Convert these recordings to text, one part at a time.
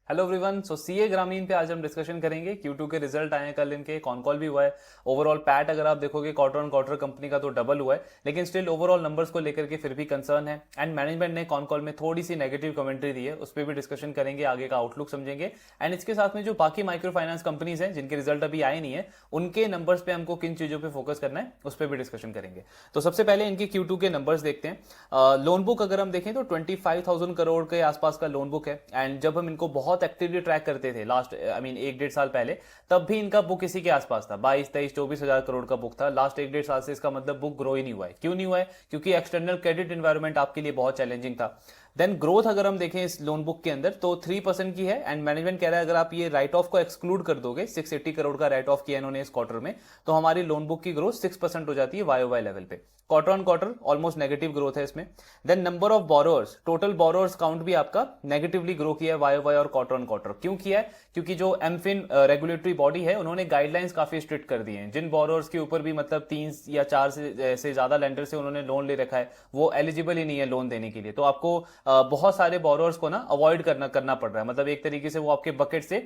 Hello everyone. सो CA ग्रामीण पे आज हम डिस्कशन करेंगे। Q2 के रिजल्ट आए हैं कल, इनके कॉन कॉल भी हुआ है। ओवरऑल पैट अगर आप देखोगे क्वार्टर ऑन क्वार्टर कंपनी का तो डबल हुआ है, लेकिन स्टिल ओवरऑल नंबर्स को लेकर के फिर भी कंसर्न है। एंड मैनेजमेंट ने कॉन कॉल में थोड़ी सी नेगेटिव कमेंट्री दी है, उस पर भी डिस्कशन करेंगे, आगे का आउटलुक समझेंगे। एंड इसके साथ में जो बाकी माइक्रो फाइनेंस कंपनीज हैं जिनके रिजल्ट अभी आए नहीं है, उनके नंबर्स पे हमको किन चीजों पे फोकस करना है उस पर भी डिस्कशन करेंगे। तो सबसे पहले इनके Q2 के नंबर्स देखते हैं। लोन बुक अगर हम देखें तो 25,000 करोड़ के आसपास का लोन बुक है। एंड जब हम इनको बहुत एक्टिवली ट्रैक करते थे लास्ट एक डेढ़ साल पहले, तब भी इनका बुक इसी के आसपास था। 22-23-24 हजार करोड़ का बुक था लास्ट एक डेढ़ साल से। इसका मतलब बुक ग्रो ही नहीं हुआ है। क्यों नहीं हुआ है? क्योंकि एक्सटर्नल क्रेडिट एनवायरनमेंट आपके लिए बहुत चैलेंजिंग था। देन ग्रोथ अगर हम देखें इस लोन बुक के अंदर तो 3% की है। एंड मैनेजमेंट कह रहा है अगर आप ये राइट ऑफ को एक्सक्लूड कर दोगे, 680 करोड़ का राइट ऑफ किया इन्होंने इस क्वार्टर में, तो हमारी लोन बुक की ग्रोथ 6% हो जाती है वाई लेवल पे। Quarter on quarter almost negative growth है इसमें। Then number of borrowers, total borrowers count भी आपका नेगेटिवली ग्रो किया है वाई और क्वार्टर ऑन क्वार्टर। क्यों किया है? क्योंकि जो एमफिन रेगुलेटरी बॉडी है, उन्होंने गाइडलाइंस काफी स्ट्रिक्ट कर दिए हैं। जिन बोरोअर्स के ऊपर भी मतलब 3 या 4 से ज्यादा लेंडर से उन्होंने लोन ले रखा है, वो एलिजिबल ही नहीं है लोन देने के लिए। तो आपको बहुत सारे बोरोअर्स को ना अवॉइड करना पड़ रहा है। मतलब एक तरीके से वो आपके बकेट से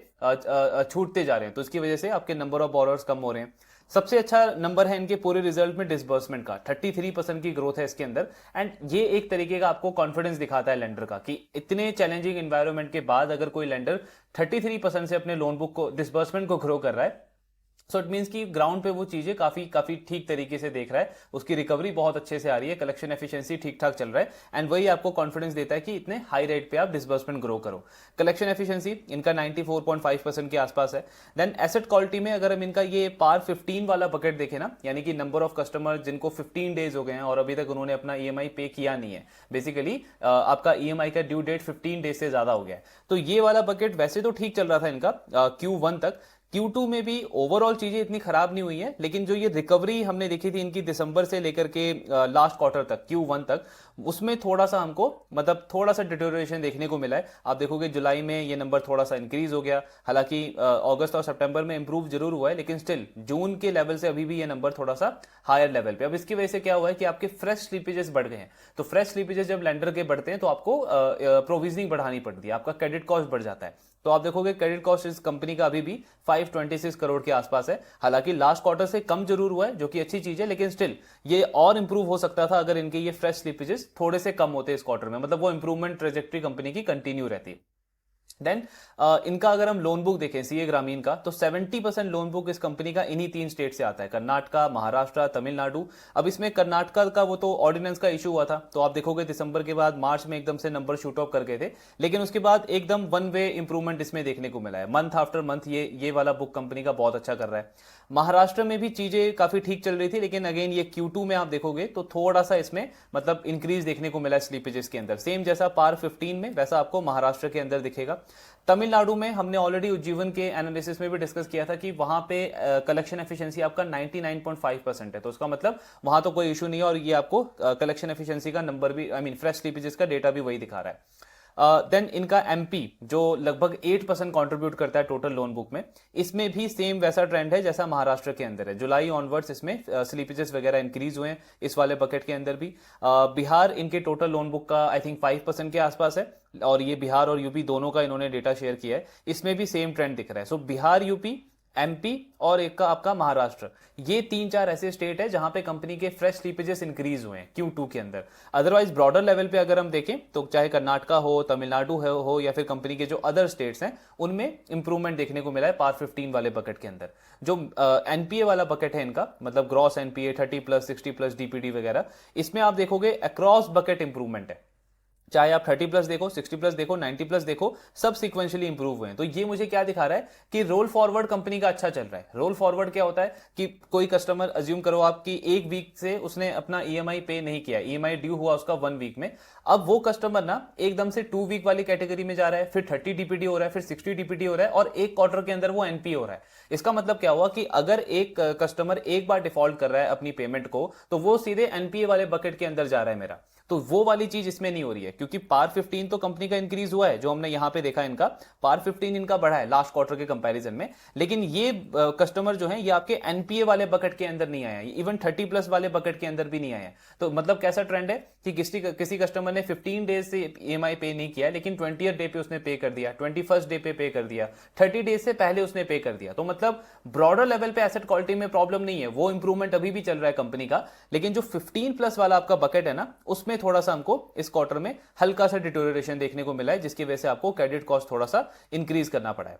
छूटते जा रहे हैं, तो इसकी वजह से आपके नंबर ऑफ बोरोअर्स कम हो रहे हैं। सबसे अच्छा नंबर है इनके पूरे रिजल्ट में डिसबर्समेंट का, 33% की ग्रोथ है इसके अंदर। एंड ये एक तरीके का आपको कॉन्फिडेंस दिखाता है लेंडर का कि इतने चैलेंजिंग एनवायरनमेंट के बाद अगर कोई लेंडर 33% से अपने लोन बुक को डिसबर्समेंट को ग्रो कर रहा है, सो इट मीन्स कि ग्राउंड पे वो चीजें काफी काफी ठीक तरीके से देख रहा है, उसकी रिकवरी बहुत अच्छे से आ रही है, कलेक्शन एफिशिएंसी ठीक ठाक चल रहा है। एंड वही आपको कॉन्फिडेंस देता है कि इतने हाई रेट पे आप डिसबर्समेंट ग्रो करो। कलेक्शन एफिशिएंसी इनका 94.5% के आसपास है। देन एसेट क्वालिटी में अगर हम इनका ये पार 15 वाला बकेट देखें ना, यानी कि नंबर ऑफ कस्टमर जिनको 15 डेज हो गए हैं और अभी तक उन्होंने अपना ईएमआई पे किया नहीं है, बेसिकली आपका ईएमआई का ड्यू डेट 15 डेज से ज्यादा हो गया है, तो ये वाला बकेट वैसे तो ठीक चल रहा था इनका Q1 तक। Q2 में भी ओवरऑल चीजें इतनी खराब नहीं हुई है, लेकिन जो ये रिकवरी हमने देखी थी इनकी दिसंबर से लेकर के लास्ट क्वार्टर तक, Q1 तक, उसमें थोड़ा सा हमको मतलब थोड़ा सा डिटोरेशन देखने को मिला है। आप देखोगे जुलाई में ये नंबर थोड़ा सा इंक्रीज हो गया, हालांकि अगस्त और सितंबर में इंप्रूव जरूर हुआ है, लेकिन स्टिल जून के लेवल से अभी भी ये नंबर थोड़ा सा हायर लेवल पे। अब इसकी वजह से क्या हुआ है कि आपके फ्रेश स्लीपेजेस बढ़ गए हैं। तो फ्रेश स्लीपेजेस जब लेंडर के बढ़ते हैं तो आपको प्रोविजनिंग बढ़ानी पड़ती है, आपका क्रेडिट कॉस्ट बढ़ जाता है। तो आप देखोगे क्रेडिट कॉस्ट इस कंपनी का अभी भी 526 करोड़ के आसपास है। हालांकि लास्ट क्वार्टर से कम जरूर हुआ है, जो कि अच्छी चीज है, लेकिन स्टिल ये और इंप्रूव हो सकता था अगर इनके ये फ्रेश स्लिपेजेस थोड़े से कम होते इस क्वार्टर में, मतलब वो इंप्रूवमेंट ट्रेजेक्ट्री कंपनी की कंटिन्यू रहती। देन इनका अगर हम लोन बुक देखें सीए ग्रामीण का, तो 70% लोन बुक इस कंपनी का इन्हीं 3 स्टेट से आता है, कर्नाटका, महाराष्ट्र, तमिलनाडु। अब इसमें कर्नाटका का वो तो ऑर्डिनेंस का इशू हुआ था, तो आप देखोगे दिसंबर के बाद मार्च में एकदम से नंबर शूट अप कर गए थे, लेकिन उसके बाद एकदम वन वे इंप्रूवमेंट इसमें देखने को मिला है। मंथ आफ्टर मंथ ये वाला बुक कंपनी का बहुत अच्छा कर रहा है। महाराष्ट्र में भी चीजें काफी ठीक चल रही थी, लेकिन अगेन ये Q2 में आप देखोगे तो थोड़ा सा इसमें मतलब इंक्रीज देखने को मिला स्लीपेजेस के अंदर। सेम जैसा पार 15 में वैसा आपको महाराष्ट्र के अंदर दिखेगा। तमिलनाडु में हमने ऑलरेडी उज्जीवन के एनालिसिस में भी डिस्कस किया था कि वहां पे कलेक्शन एफिशिएंसी आपका 99.5% है, तो उसका मतलब वहां तो कोई इशू नहीं है, और ये आपको कलेक्शन एफिशिएंसी का नंबर भी, फ्रेश स्लीपेजेस का डेटा भी वही दिखा रहा है। देन इनका एमपी जो लगभग 8% कंट्रीब्यूट करता है टोटल लोन बुक में, इसमें भी सेम वैसा ट्रेंड है जैसा महाराष्ट्र के अंदर है। जुलाई ऑनवर्ड्स इसमें स्लीपेजेस वगैरह इंक्रीज हुए हैं इस वाले बकेट के अंदर भी। बिहार इनके टोटल लोन बुक का आई थिंक 5% के आसपास है, और ये बिहार और यूपी दोनों का इन्होंने डेटा शेयर किया है, इसमें भी सेम ट्रेंड दिख रहा है। सो बिहार, यूपी, एमपी और एक का आपका महाराष्ट्र, ये 3-4 ऐसे स्टेट है जहां पे कंपनी के फ्रेश स्लीपेजेस इंक्रीज हुए हैं Q2 के अंदर। अदरवाइज ब्रॉडर लेवल पे अगर हम देखें तो चाहे कर्नाटका हो, तमिलनाडु हो या फिर कंपनी के जो अदर स्टेट्स हैं, उनमें इंप्रूवमेंट देखने को मिला है पार 15 वाले बकेट के अंदर। जो एनपीए वाला बकेट है इनका, मतलब ग्रॉस एनपीए 30+, 60+ डीपीडी वगैरह, इसमें आप देखोगे अक्रॉस बकेट इंप्रूवमेंट है। चाहे आप 30+ देखो, 60+ देखो, 90+ देखो, सब सिक्वेंशियली इंप्रूव हुए हैं। तो ये मुझे क्या दिखा रहा है कि रोल फॉरवर्ड कंपनी का अच्छा चल रहा है। रोल फॉरवर्ड क्या होता है कि कोई कस्टमर अज्यूम करो आपकी 1 वीक से उसने अपना ईएमआई पे नहीं किया, ईएमआई ड्यू हुआ उसका 1 वीक में, अब वो कस्टमर ना एकदम से 2 वीक वाली कैटेगरी में जा रहा है, फिर 30 डीपीडी हो रहा है, फिर 60 डीपीडी हो रहा है, और एक क्वार्टर के अंदर वो एनपी हो रहा है। इसका मतलब क्या हुआ कि अगर एक कस्टमर एक बार डिफॉल्ट कर रहा है अपनी पेमेंट को, तो वो सीधे एनपीए वाले बकेट के अंदर जा रहा है मेरा। तो वो वाली चीज इसमें नहीं हो रही है, क्योंकि पार 15 तो कंपनी का इंक्रीज हुआ है, जो हमने यहां पे देखा इनका पार 15 इनका बढ़ा है लास्ट क्वार्टर के कंपैरिजन में, लेकिन ये कस्टमर जो है ये आपके एनपीए वाले बकेट के अंदर नहीं आया, इवन 30+ वाले बकेट के अंदर भी नहीं आया। तो मतलब कैसा ट्रेंड है कि किसी कस्टमर ने 15 डेज से ईएमआई पे नहीं किया, लेकिन 20th डे पे उसने पे कर दिया, 21st डे पे कर दिया, 30 डेज से पहले उसने पे कर दिया। तो मतलब ब्रॉडर लेवल पे एसेट क्वालिटी में प्रॉब्लम नहीं है, वो इंप्रूवमेंट अभी भी चल रहा है कंपनी का, लेकिन जो 15+ वाला आपका बकेट है ना, उसमें थोड़ा सा हमको इस क्वार्टर में हल्का सा डिटोरिएशन देखने को मिला है, जिसकी वजह से आपको क्रेडिट कॉस्ट थोड़ा सा इंक्रीज करना पड़ा है।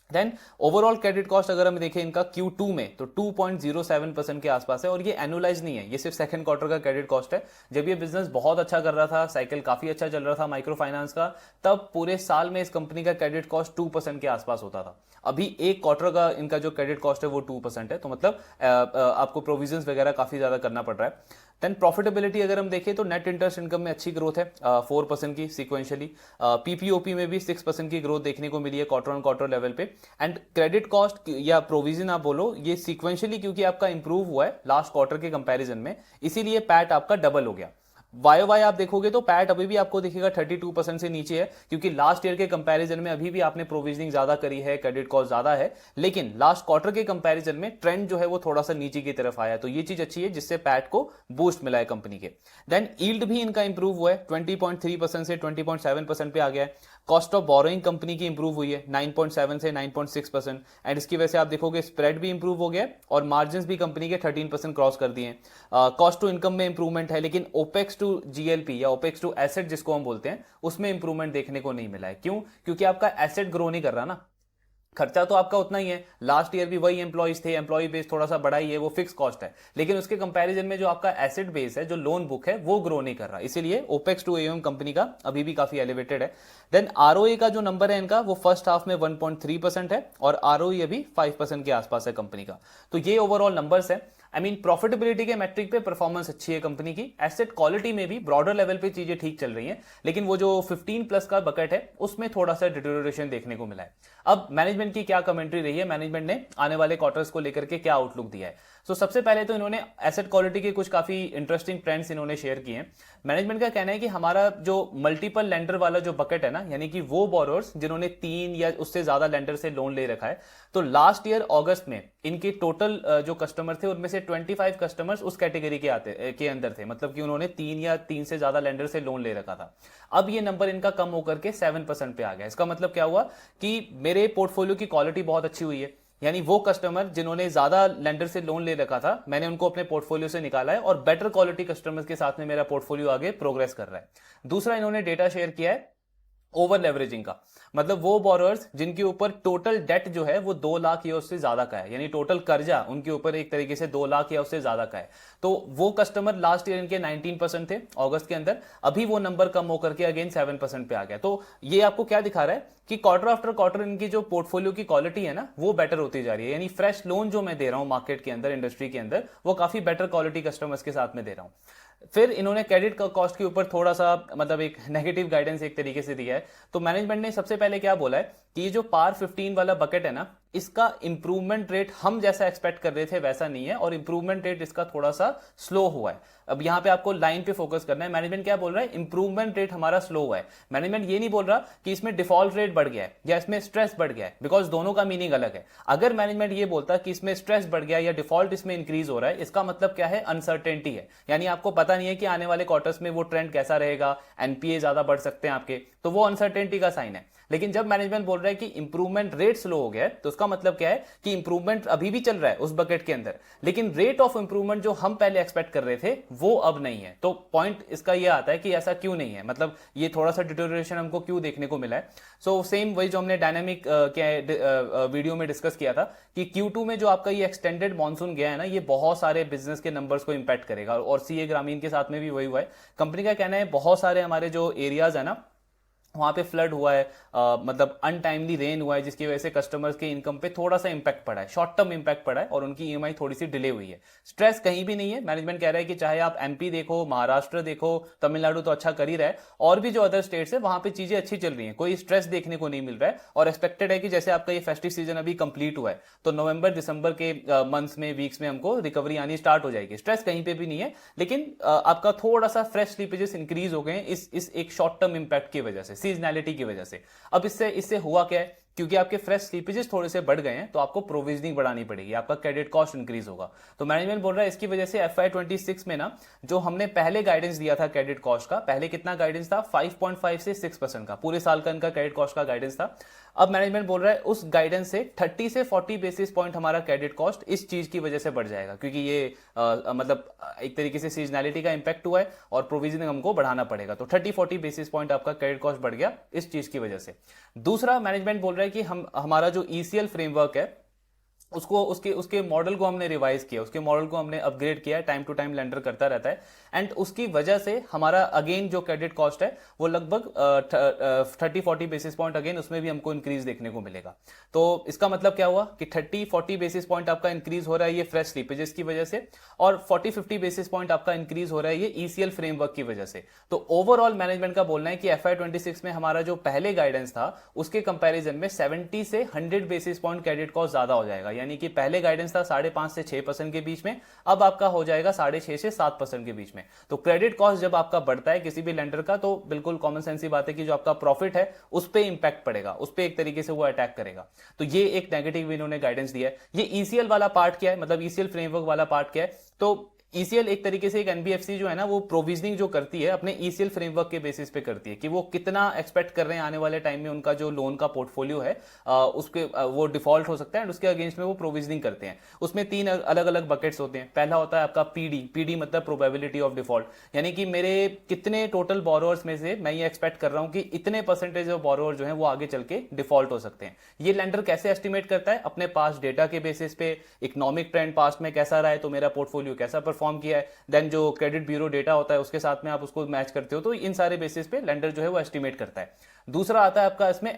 देन ओवरऑल क्रेडिट कॉस्ट अगर हम देखें इनका Q2 में तो 2.07% के आसपास है, और ये एनुअलाइज नहीं है, ये सिर्फ सेकंड क्वार्टर का क्रेडिट कॉस्ट है। जब ये बिजनेस बहुत अच्छा कर रहा था, साइकिल काफी अच्छा चल रहा था माइक्रो फाइनेंस का, तब पूरे साल में इस कंपनी का क्रेडिट कॉस्ट 2% के आसपास होता था। अभी एक क्वार्टर का इनका जो क्रेडिट कॉस्ट है वो 2% है, तो मतलब आपको प्रोविजन वगैरह काफी ज्यादा करना पड़ रहा है। देन प्रॉफिटेबिलिटी अगर हम देखें तो नेट इंटरेस्ट इनकम में अच्छी ग्रोथ है, 4% की सिक्वेंशियली, पीपीओपी में भी 6% की ग्रोथ देखने को मिली है क्वार्टर ऑन क्वार्टर लेवल पे। एंड क्रेडिट कॉस्ट या प्रोविजन आप बोलो, ये सिक्वेंशियली क्योंकि आपका इंप्रूव हुआ है लास्ट क्वार्टर के कंपैरिजन में, इसीलिए पैट आपका डबल हो गया। वाई आप देखोगे तो पैट अभी भी आपको दिखेगा 32% से नीचे है, क्योंकि लास्ट ईयर के कंपैरिजन में अभी भी आपने प्रोविजनिंग ज्यादा करी है, क्रेडिट कॉस्ट ज्यादा है, लेकिन लास्ट क्वार्टर के कंपैरिजन में ट्रेंड जो है वो थोड़ा सा नीचे की तरफ आया, तो ये चीज अच्छी है जिससे पैट को बूस्ट मिला है कंपनी के। देन यील्ड भी इनका इंप्रूव हुआ है, 20.3% से 20.7% पे आ गया है। कॉस्ट ऑफ बोरोइंग कंपनी की इंप्रूव हुई है 9.7 से 9.6%, एंड इसकी वजह से आप देखोगे स्प्रेड भी इंप्रूव हो गया और मार्जिन भी कंपनी के 13% क्रॉस कर दिए। कॉस्ट टू इनकम में इंप्रूवमेंट है, लेकिन ओपेक्स टू जीएलपी या ओपेक्स टू एसेट जिसको हम बोलते हैं, उसमें इंप्रूवमेंट देखने को नहीं मिला है। क्यों? क्योंकि आपका एसेट ग्रो नहीं कर रहा ना, खर्चा तो आपका उतना ही है, लास्ट ईयर भी वही एम्प्लॉइज थे, एम्प्लॉय बेस थोड़ा सा बड़ा ही है, वो फिक्स कॉस्ट है, लेकिन उसके कंपैरिजन में जो आपका एसेट बेस है, जो लोन बुक है, वो ग्रो नहीं कर रहा, इसीलिए ओपेक्स टू एएम कंपनी का अभी भी काफी एलिवेटेड है। देन आरओए का जो नंबर है इनका वो फर्स्ट हाफ में 1.3% है, और आरओई अभी 5% के आसपास है कंपनी का। तो ये ओवरऑल नंबर्स है। आई मीन प्रॉफिटेबिलिटी के मैट्रिक पे परफॉर्मेंस अच्छी है कंपनी की, एसेट क्वालिटी में भी ब्रॉडर लेवल पे चीजें ठीक चल रही हैं, लेकिन वो जो 15+ का बकेट है उसमें थोड़ा सा डिटोरिएशन देखने को मिला है। अब मैनेजमेंट की क्या कमेंट्री रही है, मैनेजमेंट ने आने वाले क्वार्टर्स को लेकर के क्या आउटलुक दिया है। तो सबसे पहले तो इन्होंने एसेट क्वालिटी के कुछ काफी इंटरेस्टिंग ट्रेंड्स इन्होंने शेयर किए हैं। मैनेजमेंट का कहना है कि हमारा जो मल्टीपल लेंडर वाला जो बकेट है ना, यानी कि वो बोरोअर्स जिन्होंने 3 या उससे ज्यादा लेंडर से लोन ले रखा है, तो लास्ट ईयर अगस्त में इनके टोटल जो कस्टमर थे उनमें से 25 कस्टमर्स उस कैटेगरी के अंदर थे, मतलब कि उन्होंने 3 से ज्यादा लेंडर से लोन ले रखा था। अब ये नंबर इनका कम होकर के 7% पे आ गया। इसका मतलब क्या हुआ कि मेरे पोर्टफोलियो की क्वालिटी बहुत अच्छी हुई है, यानी वो कस्टमर जिन्होंने ज्यादा लेंडर से लोन ले रखा था, मैंने उनको अपने पोर्टफोलियो से निकाला है, और बेटर क्वालिटी कस्टमर्स के साथ में मेरा पोर्टफोलियो आगे प्रोग्रेस कर रहा है। दूसरा इन्होंने डेटा शेयर किया है ओवर लेवरेजिंग का, मतलब वो बोरोअर्स जिनके ऊपर टोटल डेट जो है वो 2 लाख या उससे ज्यादा का है, यानी टोटल कर्जा उनके ऊपर एक तरीके से 2 लाख या उससे ज्यादा का है, तो वो कस्टमर लास्ट ईयर इनके 19% थे अगस्त के अंदर, अभी वो नंबर कम होकर के अगेन 7% पे आ गया। तो ये आपको क्या दिखा रहा है कि क्वार्टर आफ्टर क्वार्टर इनकी जो पोर्टफोलियो की क्वालिटी है ना वो बेटर होती जा रही है, यानी फ्रेश लोन जो मैं दे रहा हूं मार्केट के अंदर, इंडस्ट्री के अंदर, वो काफी बेटर क्वालिटी कस्टमर्स के साथ में दे रहा हूं। फिर इन्होंने क्रेडिट कॉस्ट के ऊपर थोड़ा सा मतलब एक नेगेटिव गाइडेंस एक तरीके से दिया है। तो मैनेजमेंट ने सबसे पहले क्या बोला है कि ये जो पार 15 वाला बकेट है ना, इसका इंप्रूवमेंट रेट हम जैसा एक्सपेक्ट कर रहे थे वैसा नहीं है, और इंप्रूवमेंट रेट इसका थोड़ा सा स्लो हुआ है। अब यहां पे आपको लाइन पे फोकस करना है। मैनेजमेंट क्या बोल रहा है? इंप्रूवमेंट रेट हमारा स्लो हुआ है। मैनेजमेंट ये नहीं बोल रहा कि इसमें डिफॉल्ट रेट बढ़ गया है या इसमें स्ट्रेस बढ़ गया है, बिकॉज दोनों का मीनिंग अलग है। अगर मैनेजमेंट ये बोलता कि इसमें स्ट्रेस बढ़ गया या डिफॉल्ट इसमें इंक्रीज हो रहा है, इसका मतलब क्या है? अनसर्टेनिटी है, यानी आपको पता नहीं है कि आने वाले क्वार्टर्स में वो ट्रेंड कैसा रहेगा, एनपीए ज्यादा बढ़ सकते हैं आपके, तो वो अनसर्टेनिटी का साइन है। लेकिन जब मैनेजमेंट बोल रहा है कि इंप्रूवमेंट रेट स्लो हो गया है, तो उसका मतलब क्या है कि इंप्रूवमेंट अभी भी चल रहा है उस बकेट के अंदर, लेकिन रेट ऑफ इंप्रूवमेंट जो हम पहले एक्सपेक्ट कर रहे थे वो अब नहीं है। तो पॉइंट इसका ये आता है कि ऐसा क्यों नहीं है, मतलब ये थोड़ा सा डिटोरिएशन हमको क्यों देखने को मिला है। सो सेम वही जो हमने डायनामिक वीडियो में डिस्कस किया था कि Q2 में जो आपका ये एक्सटेंडेड मॉनसून गया है ना, ये बहुत सारे बिजनेस के नंबर्स को इंपैक्ट करेगा, और सीए ग्रामीण के साथ में भी वही हुआ है। कंपनी का कहना है बहुत सारे हमारे जो एरियाज है ना वहाँ पे फ्लड हुआ है, मतलब अनटाइमली रेन हुआ है, जिसकी वजह से कस्टमर्स के इनकम पे थोड़ा सा इंपैक्ट पड़ा है, शॉर्ट टर्म इंपैक्ट पड़ा है और उनकी ईएमआई थोड़ी सी डिले हुई है। स्ट्रेस कहीं भी नहीं है, मैनेजमेंट कह रहा है कि चाहे आप एमपी देखो, महाराष्ट्र देखो, तमिलनाडु तो अच्छा कर ही रहा है, और भी जो अदर स्टेट्स है वहां पे चीजें अच्छी चल रही हैं, कोई स्ट्रेस देखने को नहीं मिल रहा है। और एक्सपेक्टेड है कि जैसे आपका ये फेस्टिव सीजन अभी कंप्लीट हुआ है तो नवंबर दिसंबर के मंथ्स में, वीक्स में हमको रिकवरी आनी स्टार्ट हो जाएगी। स्ट्रेस कहीं पे भी नहीं है, लेकिन आपका थोड़ा सा फ्रेश स्लीपेजेस इंक्रीज हो गए हैं इस एक शॉर्ट टर्म इंपैक्ट की वजह से, सीजनैलिटी की वजह से। अब इससे हुआ क्या है, क्योंकि आपके फ्रेश स्लीपेजेस थोड़े से बढ़ गए हैं तो आपको प्रोविजनिंग बढ़ानी पड़ेगी, आपका क्रेडिट कॉस्ट इंक्रीज होगा। तो मैनेजमेंट बोल रहा है इसकी वजह से FY26 में ना, जो हमने पहले गाइडेंस दिया था क्रेडिट कॉस्ट का, पहले कितना गाइडेंस था, 5.5 से 6% का, पूरे साल का इनका क्रेडिट कॉस्ट का गाइडेंस था। अब मैनेजमेंट बोल रहा है उस गाइडेंस से 30 से 40 बेसिस पॉइंट हमारा क्रेडिट कॉस्ट इस चीज की वजह से बढ़ जाएगा, क्योंकि ये मतलब एक तरीके से सीजनैलिटी का इंपैक्ट हुआ है और प्रोविजनिंग हमको बढ़ाना पड़ेगा। तो 30-40 बेसिस पॉइंट आपका क्रेडिट कॉस्ट बढ़ गया इस चीज की वजह से। दूसरा, मैनेजमेंट बोल रहा है कि हमारा जो ECL फ्रेमवर्क है उसको उसके उसके मॉडल को हमने रिवाइज किया, उसके मॉडल को हमने अपग्रेड किया, टाइम टू टाइम लेंडर करता रहता है, एंड उसकी वजह से हमारा अगेन जो क्रेडिट कॉस्ट है वो लगभग 30-40 बेसिस पॉइंट अगेन उसमें भी हमको इंक्रीज देखने को मिलेगा। तो इसका मतलब क्या हुआ कि 30-40 बेसिस पॉइंट आपका इंक्रीज हो रहा है ये फ्रेश स्लीपेजेस की वजह से, और 40-50 बेसिस पॉइंट आपका इंक्रीज हो रहा है ये ECL फ्रेमवर्क की वजह से। तो ओवरऑल मैनेजमेंट का बोलना है कि FY26 में हमारा जो पहले गाइडेंस था उसके कंपैरिजन में 70 से 100 बेसिस पॉइंट क्रेडिट कॉस्ट ज्यादा हो जाएगा, यानी कि पहले गाइडेंस था 5.5 से 6% के बीच में, अब आपका हो जाएगा 6.5 से 7% के बीच में। तो क्रेडिट कॉस्ट जब आपका बढ़ता है किसी भी लेंडर का, तो बिल्कुल कॉमन सेंस ही बात है कि जो आपका प्रॉफिट है उस पर इंपैक्ट पड़ेगा, उस पर एक तरीके से वो अटैक करेगा। तो ये एक नेगेटिव इन्होंने गाइडेंस दिया है। ये ECL वाला पार्ट क्या है, मतलब ECL फ्रेमवर्क वाला पार्ट क्या है, तो ECL एक तरीके से एक NBFC जो है ना वो प्रोविजनिंग जो करती है अपने ECL फ्रेमवर्क के बेसिस पे करती है कि वो कितना एक्सपेक्ट कर रहे हैं आने वाले टाइम में उनका जो लोन का पोर्टफोलियो है उसके वो डिफॉल्ट हो सकता है, एंड उसके अगेंस्ट में वो प्रोविजनिंग करते हैं। उसमें 3 अलग अलग बकेट्स होते हैं। पहला होता है आपका PD मतलब प्रोबेबिलिटी ऑफ डिफॉल्ट, यानी कि मेरे कितने टोटल बोरोअर्स में से मैं ये एक्सपेक्ट कर रहा हूं कि इतने परसेंटेज ऑफ बोरोअर जो है वो आगे चल के डिफॉल्ट हो सकते हैं। ये लेंडर कैसे एस्टिमेट करता है, अपने पास डेटा के बेसिस पे, इकोनॉमिक ट्रेंड पास्ट में कैसा रहा है, तो मेरा पोर्टफोलियो कैसा परफॉर्म किया है, देन जो क्रेडिट ब्यूरो डेटा होता है उसके साथ में आप उसको मैच करते हो, तो इन सारे बेसिस पे लेंडर जो है वो एस्टिमेट करता है। दूसरा आता है आपका इसमें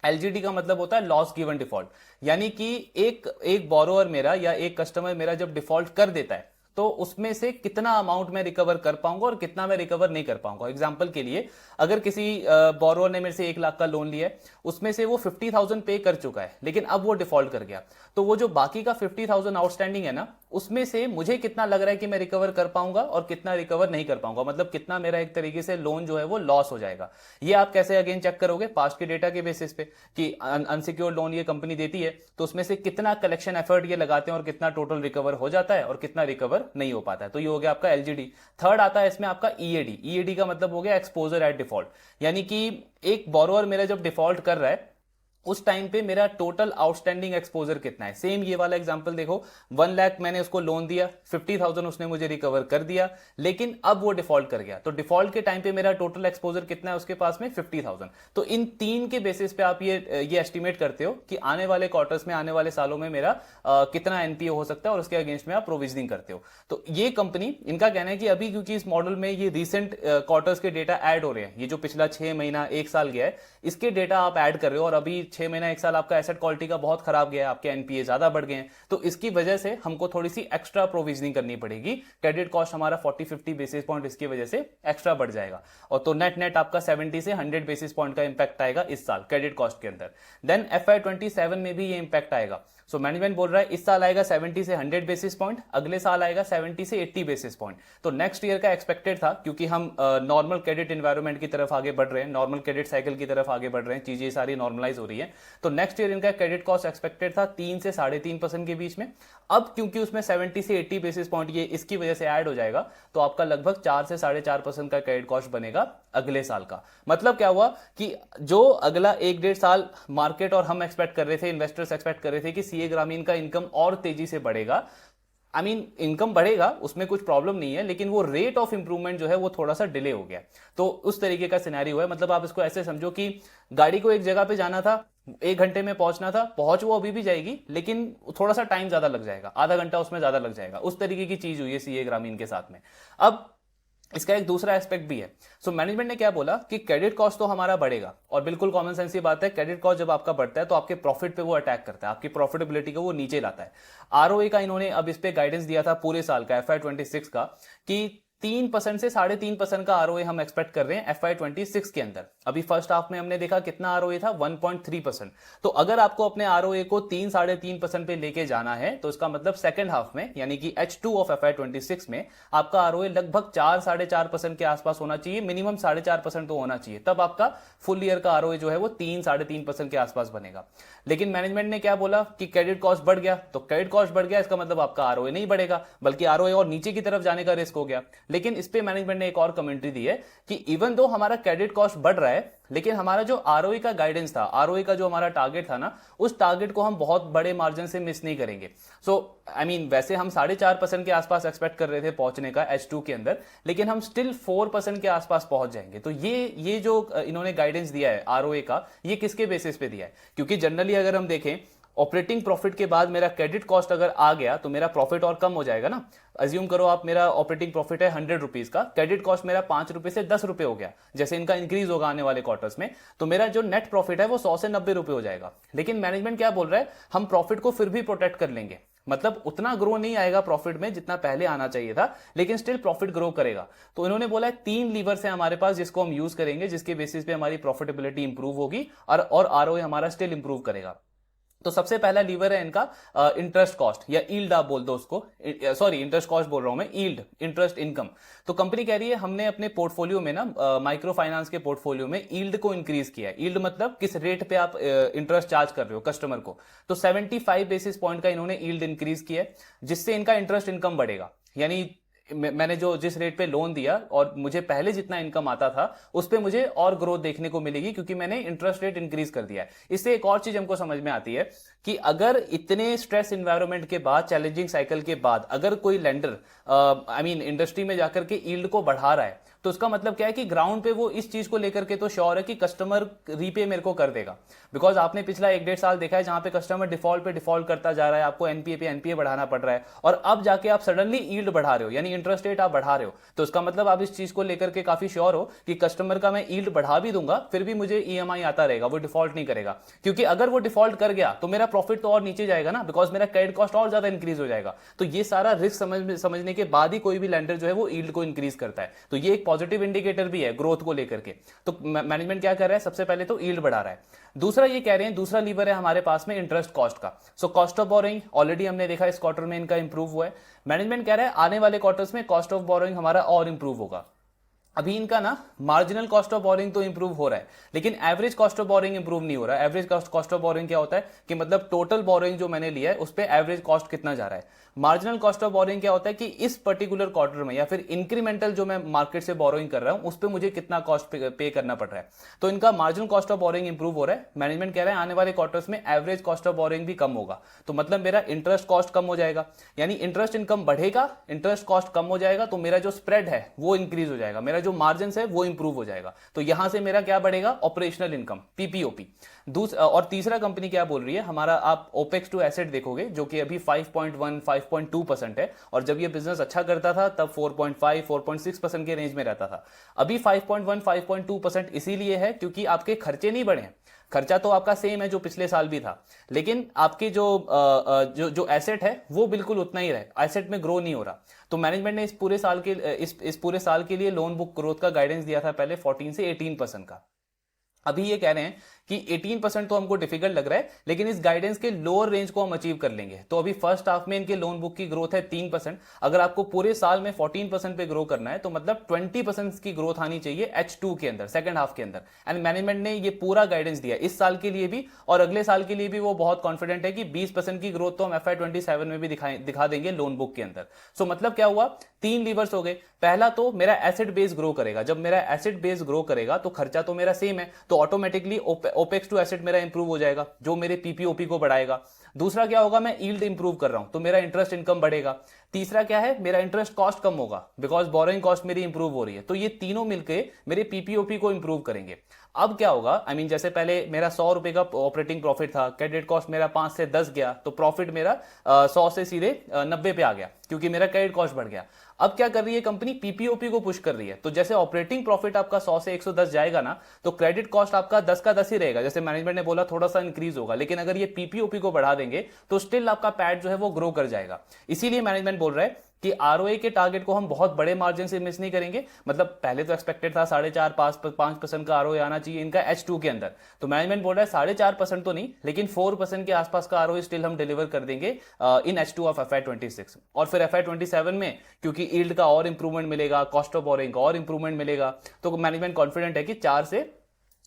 LGD का मतलब होता है लॉस गिवन डिफॉल्ट, यानी कि एक बोरोअर मेरा या एक कस्टमर मेरा जब डिफॉल्ट कर देता है तो उसमें से कितना अमाउंट मैं रिकवर कर पाऊंगा और कितना मैं रिकवर नहीं कर पाऊंगा। एग्जांपल के लिए, अगर किसी बोरोअर ने मेरे से 1 लाख का लोन लिया है, उसमें से वो 50,000 पे कर चुका है लेकिन अब वो डिफॉल्ट कर गया, तो वो जो बाकी का 50,000 आउटस्टैंडिंग है ना, उसमें से मुझे कितना लग रहा है कि मैं रिकवर कर पाऊंगा और कितना रिकवर नहीं कर पाऊंगा, मतलब कितना मेरा एक तरीके से लोन जो है वो लॉस हो जाएगा। ये आप कैसे अगेन चेक करोगे, पास्ट के डेटा के बेसिस पे कि अनसिक्योर्ड लोन ये कंपनी देती है तो उसमें से कितना कलेक्शन एफर्ट ये लगाते हैं और कितना टोटल रिकवर हो जाता है और कितना रिकवर नहीं हो पाता है। तो ये हो गया आपका LGD। थर्ड आता है इसमें आपका EAD का मतलब हो गया एक्सपोजर एट डिफॉल्ट, यानी कि एक बोरोअर मेरा जब डिफॉल्ट कर रहा है उस टाइम पे मेरा टोटल आउटस्टैंडिंग एक्सपोजर कितना है। सेम ये वाला एग्जांपल देखो, 1 लाख मैंने उसको लोन दिया, 50,000 उसने मुझे रिकवर कर दिया, लेकिन अब वो डिफॉल्ट कर गया, तो डिफॉल्ट के टाइम पे मेरा टोटल एक्सपोजर कितना है उसके पास में 50,000। तो इन 3 के बेसिस पे आप ये एस्टिमेट करते हो कि आने वाले क्वार्टर्स में, आने वाले सालों में मेरा कितना NPA हो सकता है और उसके अगेंस्ट में आप प्रोविजनिंग करते हो। तो ये कंपनी, इनका कहना है कि अभी क्योंकि इस मॉडल में ये रिसेंट क्वार्टर्स के डेटा ऐड हो रहे हैं, ये जो पिछला 6 महीना 1 साल गया है इसके डेटा आप ऐड कर रहे हो, और अभी 6 महीना 1 साल आपका एसेट क्वालिटी का बहुत खराब गया है, आपके NPA ज्यादा बढ़ गए हैं, तो इसकी वजह से हमको थोड़ी सी एक्स्ट्रा प्रोविजनिंग करनी पड़ेगी। क्रेडिट कॉस्ट हमारा 40-50 बेसिस पॉइंट इसकी वजह से एक्स्ट्रा बढ़ जाएगा, और तो नेट आपका 70 से 100 बेसिस पॉइंट का इंपैक्ट आएगा इस साल क्रेडिट कॉस्ट के अंदर। देन FY27 में भी ये इंपैक्ट आएगा। सो मैनेजमेंट बोल रहा है इस साल आएगा 70 से 100 बेसिस पॉइंट, अगले साल आएगा 70 से 80 बेसिस पॉइंट। तो नेक्स्ट ईयर का एक्सपेक्टेड था, क्योंकि हम नॉर्मल क्रेडिट एनवायरनमेंट की तरफ आगे बढ़ रहे हैं, नॉर्मल क्रेडिट साइकिल की तरफ आगे बढ़ रहे हैं, चीजें सारी नॉर्मलाइज हो रही है, तो नेक्स्ट ईयर इनका क्रेडिट कॉस्ट एक्सपेक्टेड था 3 से 3.5% के बीच में। अब क्योंकि उसमें 70 से 80 बेसिस पॉइंट ये इसकी वजह से ऐड हो जाएगा, तो आपका लगभग 4 से 4.5% का क्रेडिट कॉस्ट बनेगा अगले साल का। मतलब क्या हुआ कि जो अगला 1-1.5 साल मार्केट और हम एक्सपेक्ट कर रहे थे, इन्वेस्टर्स एक्सपेक्ट कर रहे थे कि सीए ग्रामीण का इनकम और तेजी से बढ़ेगा, इनकम बढ़ेगा, उसमें कुछ प्रॉब्लम नहीं है, लेकिन वो रेट ऑफ इंप्रूवमेंट जो है वो थोड़ा सा डिले हो गया। तो उस तरीके का सिनेरियो है। मतलब आप इसको ऐसे समझो कि गाड़ी को एक जगह पे जाना था, 1 घंटे में पहुंचना था, पहुंच वो अभी भी जाएगी, लेकिन थोड़ा सा टाइम ज्यादा लग जाएगा, आधा घंटा उसमें ज्यादा लग जाएगा। उस तरीके की चीज हुई है सीए ग्रामीण के साथ में। अब इसका एक दूसरा एस्पेक्ट भी है। सो मैनेजमेंट ने क्या बोला कि क्रेडिट कॉस्ट तो हमारा बढ़ेगा, और बिल्कुल कॉमन सेंस की बात है, क्रेडिट कॉस्ट जब आपका बढ़ता है तो आपके प्रॉफिट पे वो अटैक करता है, आपकी प्रॉफिटेबिलिटी को वो नीचे लाता है। आरओए का इन्होंने अब इस पे गाइडेंस दिया था पूरे साल का, FY26 का, कि 3% से 3.5% का आरओए हम एक्सपेक्ट कर रहे हैं FY26 के अंदर। अभी फर्स्ट हाफ में हमने देखा कितना आरओए था, 1.3%। तो अगर आपको अपने आरओए को 3-3.5% पे लेके जाना है तो इसका मतलब सेकंड हाफ में यानी कि H2 ऑफ FY26 में आपका आरओए लगभग 4-4.5% के आसपास होना चाहिए, मिनिमम 4.5% तो होना चाहिए, तब आपका फुल ईयर का आरओए जो है वो 3-3.5% के आसपास बनेगा। लेकिन मैनेजमेंट ने क्या बोला कि क्रेडिट कॉस्ट बढ़ गया, तो क्रेडिट कॉस्ट बढ़ गया इसका मतलब आपका आरओए नहीं बढ़ेगा, बल्कि आरओए और नीचे की तरफ जाने का रिस्क हो गया। लेकिन इस पे मैनेजमेंट ने एक और कमेंट्री दी है कि इवन दो हमारा क्रेडिट कॉस्ट बढ़ रहा है, लेकिन हमारा जो आरओई का गाइडेंस था, आरओई का जो हमारा टारगेट था ना, उस टारगेट को हम बहुत बड़े मार्जिन से मिस नहीं करेंगे। सो आई मीन वैसे हम 4.5% के आसपास एक्सपेक्ट कर रहे थे पहुंचने का H2 के अंदर, लेकिन हम स्टिल 4% के आसपास पहुंच जाएंगे। तो ये जो इन्होंने गाइडेंस दिया है आरओए का, ये किसके बेसिस पे दिया है? क्योंकि जनरली अगर हम देखें ऑपरेटिंग प्रॉफिट के बाद मेरा क्रेडिट कॉस्ट अगर आ गया तो मेरा प्रॉफिट और कम हो जाएगा ना। अज्यूम करो आप, मेरा ऑपरेटिंग प्रॉफिट है 100 रुपीज का, क्रेडिट कॉस्ट मेरा 5 रुपए से 10 रुपए हो गया, जैसे इनका इंक्रीज होगा आने वाले क्वार्टर्स में, तो मेरा जो नेट प्रॉफिट है वो 100 से 90 रुपए हो जाएगा। लेकिन मैनेजमेंट क्या बोल रहा है, हम प्रॉफिट को फिर भी प्रोटेक्ट कर लेंगे, मतलब उतना ग्रो नहीं आएगा प्रॉफिट में जितना पहले आना चाहिए था, लेकिन स्टिल प्रॉफिट ग्रो करेगा। तो इन्होंने बोला है 3 लीवर्स है हमारे पास जिसको हम यूज करेंगे, जिसके बेसिस पे हमारी प्रॉफिटेबिलिटी इंप्रूव होगी और आरओए हमारा स्टिल इंप्रूव करेगा। तो सबसे पहला लीवर है इनका इंटरेस्ट कॉस्ट या ईल्ड, आप बोल दो उसको, सॉरी इंटरेस्ट कॉस्ट बोल रहा हूं मैं, ईल्ड, इंटरेस्ट इनकम। तो कंपनी कह रही है हमने अपने पोर्टफोलियो में ना, माइक्रो फाइनेंस के पोर्टफोलियो में ईल्ड को इंक्रीज किया है। ईल्ड मतलब किस रेट पे आप इंटरेस्ट चार्ज कर रहे हो कस्टमर को। तो 75 बेसिस पॉइंट का इन्होंने ईल्ड इंक्रीज किया है, जिससे इनका इंटरेस्ट इनकम बढ़ेगा। यानी मैंने जो जिस रेट पे लोन दिया और मुझे पहले जितना इनकम आता था उस पे मुझे और ग्रोथ देखने को मिलेगी, क्योंकि मैंने इंटरेस्ट रेट इंक्रीज कर दिया है। इससे एक और चीज हमको समझ में आती है कि अगर इतने स्ट्रेस इन्वायरमेंट के बाद, चैलेंजिंग साइकिल के बाद, अगर कोई लेंडर आई मीन इंडस्ट्री में जाकर के यील्ड को बढ़ा रहा है, तो उसका मतलब क्या है कि ग्राउंड पे वो इस चीज को लेकर के तो श्योर है कि कस्टमर रीपे मेरे को कर देगा। बिकॉज आपने पिछला 1-1.5 साल देखा है जहां पे कस्टमर डिफॉल्ट पे डिफॉल्ट करता जा रहा है, आपको एनपीए पे एनपीए बढ़ाना पड़ रहा है, और अब जाके आप सडनली यील्ड बढ़ा रहे हो, यानी इंटरेस्ट रेट आप बढ़ा रहे हो। तो उसका मतलब आप इस चीज को लेकर के काफी श्योर हो कि कस्टमर का मैं यील्ड बढ़ा भी दूंगा फिर भी मुझे ईएमआई आता रहेगा, वो डिफॉल्ट नहीं करेगा। क्योंकि अगर वो डिफॉल्ट कर गया तो मेरा प्रॉफिट तो और नीचे जाएगा ना, बिकॉज मेरा क्रेडिट कॉस्ट और ज्यादा इंक्रीज हो जाएगा। तो ये सारा रिस्क समझने के बाद ही कोई भी लेंडर जो है वो यील्ड को इंक्रीज करता है। तो ये एक पॉजिटिव इंडिकेटर भी है ग्रोथ को लेकर के। तो मैनेजमेंट क्या कर रहा है, सबसे पहले तो यील्ड बढ़ा रहा है। दूसरा ये कह रहे हैं, दूसरा लीवर है हमारे पास में इंटरेस्ट कॉस्ट का। So cost of borrowing already हमने देखा इस क्वार्टर में इनका इंप्रूव हुआ है। मैनेजमेंट कह रहा है आने वाले क्वार्टर्स में कॉस्ट ऑफ बोरोइंग हमारा और इंप्रूव होगा। अभी इनका ना मार्जिनल कॉस्ट ऑफ बोरिंग तो इंप्रूव हो रहा है, लेकिन average cost of boring improve नहीं हो रहा है। एवरेज कॉस्ट ऑफ बोरिंग क्या होता है कि मतलब टोटल बोरिंग जो मैंने लिया है उस पे एवरेज कॉस्ट कितना जा रहा है। मार्जिनल कॉस्ट ऑफ बोरिंग क्या होता है कि इस पर्टिकुलर क्वार्टर में या फिर इंक्रीमेंटल जो मैं मार्केट से बोरोइंग कर रहा हूं उस पर मुझे कितना कॉस्ट पे करना पड़ रहा है। तो इनका marginal cost of boring improve हो रहा है। मैनेजमेंट कह रहा है आने वाले क्वार्टर्स में एवरेज कॉस्ट ऑफ बोरिंग भी कम होगा, तो मतलब मेरा इंटरेस्ट कॉस्ट कम हो जाएगा, यानी इंटरेस्ट इनकम बढ़ेगा, इंटरेस्ट कॉस्ट कम हो जाएगा, तो मेरा जो स्प्रेड है वो इंक्रीज हो जाएगा, मेरा जो मार्जिन है वो इंप्रूव हो जाएगा। तो यहां से मेरा क्या बढ़ेगा, ऑपरेशनल इनकम, पीपीओपी। और तीसरा कंपनी क्या बोल रही है हमारा, आप ओपेक्स टू एसेट देखोगे जो कि अभी 5.1 5.2% है, और जब ये बिजनेस अच्छा करता था तब 4.5 4.6% के रेंज में रहता था। अभी 5.1 5.2% इसीलिए है क्योंकि आपके खर्चे नहीं बढ़े हैं। खर्चा तो आपका सेम है जो पिछले साल भी था, लेकिन आपके जो एसेट है वो बिल्कुल उतना ही रहे, एसेट में ग्रो नहीं हो रहा। तो मैनेजमेंट ने इस पूरे साल के लिए लोन बुक ग्रोथ का गाइडेंस दिया था पहले 14 से 18% का। अभी ये कह रहे हैं कि 18% तो हमको डिफिकल्ट लग रहा है, लेकिन इस गाइडेंस के लोअर रेंज को हम अचीव कर लेंगे। तो अभी फर्स्ट हाफ में इनके लोन बुक की ग्रोथ है 3%। अगर आपको पूरे साल में 14% पे ग्रो करना है तो मतलब 20% की ग्रोथ आनी चाहिए H2 के अंदर, सेकंड हाफ के अंदर। एंड मैनेजमेंट ने ये पूरा गाइडेंस दिया इस साल के लिए भी, और अगले साल के लिए भी वो बहुत कॉन्फिडेंट है कि 20% की ग्रोथ तो हम FY27 में भी दिखा देंगे लोन बुक के अंदर। सो मतलब क्या हुआ, 3 लीवर्स हो गए। पहला तो मेरा एसेट बेस ग्रो करेगा, जब मेरा एसेट बेस ग्रो करेगा तो खर्चा तो मेरा सेम है, तो ऑटोमेटिकली ओपेक्स टू एसेट मेरा इंप्रूव हो जाएगा जो मेरे पीपीओपी को बढ़ाएगा। दूसरा क्या होगा, मैं यील्ड इंप्रूव कर रहा हूं तो मेरा इंटरेस्ट इनकम बढ़ेगा। तीसरा क्या है, मेरा इंटरेस्ट कॉस्ट कम होगा बिकॉज बोरोइंग कॉस्ट मेरी इंप्रूव हो रही है। तो ये तीनों मिलकर मेरे पीपीओपी को इंप्रूव करेंगे। अब क्या होगा, आई मीन जैसे पहले मेरा 100 रुपए का ऑपरेटिंग प्रॉफिट था, क्रेडिट कॉस्ट मेरा 5 से 10 गया, तो प्रॉफिट मेरा 100 से सीधे 90 पे आ गया क्योंकि मेरा क्रेडिट कॉस्ट बढ़ गया। अब क्या कर रही है कंपनी, पीपीओपी को पुश कर रही है, तो जैसे ऑपरेटिंग प्रॉफिट आपका 100 से 110 जाएगा ना, तो क्रेडिट कॉस्ट आपका 10 का 10 ही रहेगा, जैसे मैनेजमेंट ने बोला थोड़ा सा इंक्रीज होगा, लेकिन अगर ये पीपीओपी को बढ़ा देंगे तो स्टिल आपका पैट जो है वो ग्रो कर जाएगा। इसीलिए मैनेजमेंट बोल रहा है कि आरओए के टारगेट को हम बहुत बड़े मार्जिन से मिस नहीं करेंगे। मतलब पहले तो एक्सपेक्टेड था 4.5-5% का आरओए आना चाहिए इनका H2 के अंदर, तो मैनेजमेंट बोल रहा है 4.5% तो नहीं, लेकिन 4% के आसपास का आरओए स्टिल हम डिलीवर कर देंगे इन H2 ऑफ FY26। और फिर FY27 में क्योंकि यील्ड का और इंप्रूवमेंट मिलेगा, कॉस्ट ऑफ बोरिंग का और इंप्रूवमेंट मिलेगा, तो मैनेजमेंट कॉन्फिडेंट है कि 4 से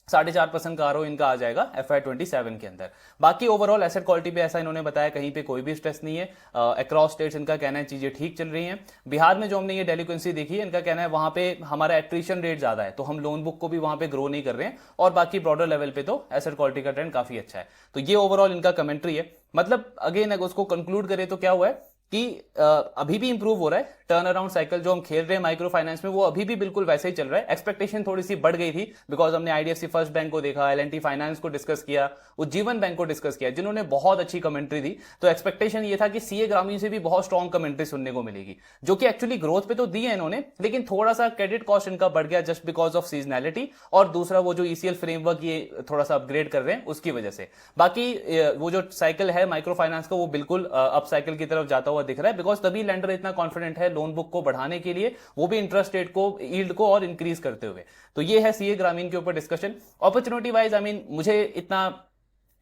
4.5% का आरओ इनका आ जाएगा FY27 के अंदर। बाकी ओवरऑल एसेट क्वालिटी पे ऐसा इन्होंने बताया कहीं पे कोई भी स्ट्रेस नहीं है, अक्रॉस स्टेट्स इनका कहना है चीजें ठीक चल रही हैं। बिहार में जो हमने ये डेलिक्वेंसी देखी है, इनका कहना है वहां पे हमारा एट्रिशन रेट ज्यादा है, तो हम लोन बुक को भी वहां पे ग्रो नहीं कर रहे हैं, और बाकी ब्रॉडर लेवल पे तो एसेट क्वालिटी का ट्रेंड काफी अच्छा है। तो ये ओवरऑल इनका कमेंट्री है। मतलब अगेन अगर उसको कंक्लूड करें तो क्या हुआ है कि अभी भी इंप्रूव हो रहा है, टर्न अराउंड साइकिल जो हम खेल रहे हैं माइक्रो फाइनेंस में वो अभी भी बिल्कुल वैसे ही चल रहा है। एक्सपेक्टेशन थोड़ी सी बढ़ गई थी बिकॉज हमने आईडीएफसी फर्स्ट बैंक को देखा, एल&टी फाइनेंस को डिस्कस किया, उज्जीवन बैंक को डिस्कस किया जिन्होंने बहुत अच्छी कमेंट्री दी। तो एक्सपेक्टेशन ये था कि सीए ग्रामीण से भी बहुत स्ट्रॉन्ग कमेंट्री सुनने को मिलेगी, जो कि एक्चुअली ग्रोथ पे तो दी है इन्होंने, लेकिन थोड़ा सा क्रेडिट कॉस्ट इनका बढ़ गया जस्ट बिकॉज ऑफ सीजनैलिटी, और दूसरा वो जो ईसीएल फ्रेमवर्क ये थोड़ा सा अपग्रेड कर रहे हैं उसकी वजह से। बाकी वो जो साइकिल है माइक्रो फाइनेंस का वो बिल्कुल अप साइकिल की तरफ जाता हुआ दिख रहा है, बिकॉज तभी लेंडर इतना कॉन्फिडेंट है लोन बुक को बढ़ाने के लिए, वो भी इंटरेस्ट रेट को, यील्ड को और इंक्रीज करते हुए। तो ये है सीए ग्रामीण के ऊपर discussion. Opportunity wise I mean मुझे इतना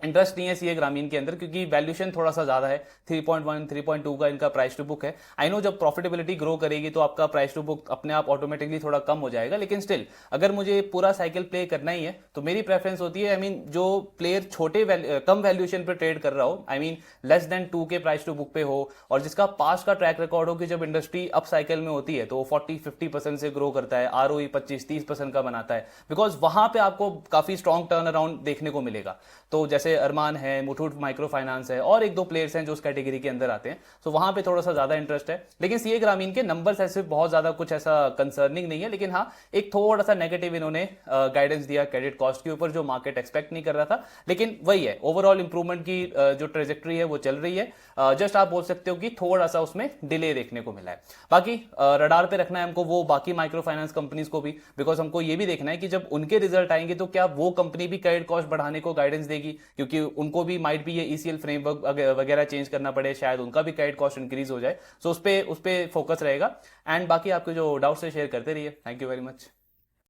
इंटरेस्ट नहीं है सीए ग्रामीण के अंदर क्योंकि वैल्यूएशन थोड़ा सा ज्यादा है, 3.1 3.2 का इनका प्राइस टू बुक है। आई नो जब प्रॉफिटेबिलिटी ग्रो करेगी तो आपका प्राइस टू बुक अपने आप ऑटोमेटिकली थोड़ा कम हो जाएगा, लेकिन स्टिल अगर मुझे पूरा साइकिल प्ले करना ही है तो मेरी प्रेफरेंस होती है, आई मीन जो प्लेयर छोटे कम वैल्यूएशन पे ट्रेड कर रहा हो, आई मीन लेस देन 2 के प्राइस टू बुक पे हो, और जिसका पास्ट का ट्रैक रिकॉर्ड हो कि जब इंडस्ट्री अप साइकिल में होती है तो 40-50% से ग्रो करता है, आरओई 25-30% का बनाता है, बिकॉज वहां पे आपको काफी स्ट्रॉन्ग टर्न अराउंड देखने को मिलेगा। तो जैसे अरमान है, मुथूट माइक्रो फाइनेंस है, और एक दो प्लेयर्स हैं जो उस कैटेगरी के अंदर आते हैं, तो वहां पे थोड़ा सा ज्यादा इंटरेस्ट है। लेकिन सीए ग्रामीण के नंबर्स ऐसे बहुत ज्यादा कुछ ऐसा कंसर्निंग नहीं है, लेकिन हाँ एक थोड़ा सा नेगेटिव इन्होंने गाइडेंस दिया क्रेडिट कॉस्ट के ऊपर जो मार्केट एक्सपेक्ट नहीं कर रहा था, लेकिन वही है ओवरऑल इंप्रूवमेंट की जो ट्रेजेक्ट्री है वो चल रही है। जस्ट आप बोल सकते हो कि थोड़ा सा उसमें डिले देखने को मिला है। बाकी रडार पे रखना है हमको वो बाकी माइक्रो फाइनेंस कंपनीज को भी, बिकॉज हमको ये भी देखना है कि जब उनके रिजल्ट आएंगे तो क्या वो कंपनी भी क्रेडिट कॉस्ट बढ़ाने को गाइडेंस देगी, क्योंकि उनको भी माइट भी ये ईसीएल फ्रेमवर्क वगैरह चेंज करना पड़े, शायद उनका भी क्रेडिट कॉस्ट इंक्रीज हो जाए। सो उस पे फोकस रहेगा। एंड बाकी आपके जो डाउट्स है शेयर करते रहिए। Thank you very much.